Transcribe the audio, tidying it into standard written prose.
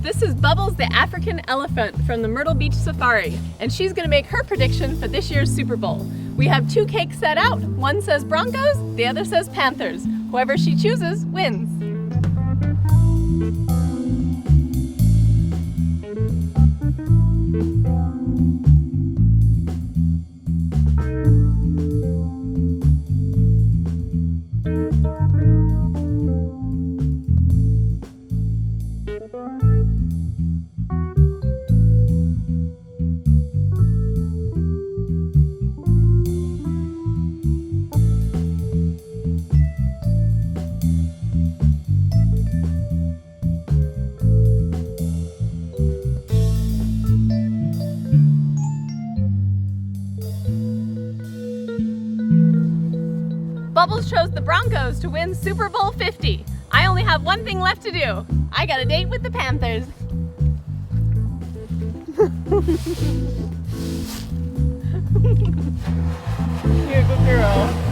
This is Bubbles the African elephant from the Myrtle Beach Safari, and she's going to make her prediction for this year's Super Bowl. We have two cakes set out. One says Broncos, the other says Panthers. Whoever she chooses wins. Bubbles chose the Broncos to win Super Bowl 50. I only have one thing left to do. I got a date with the Panthers. You're a good girl.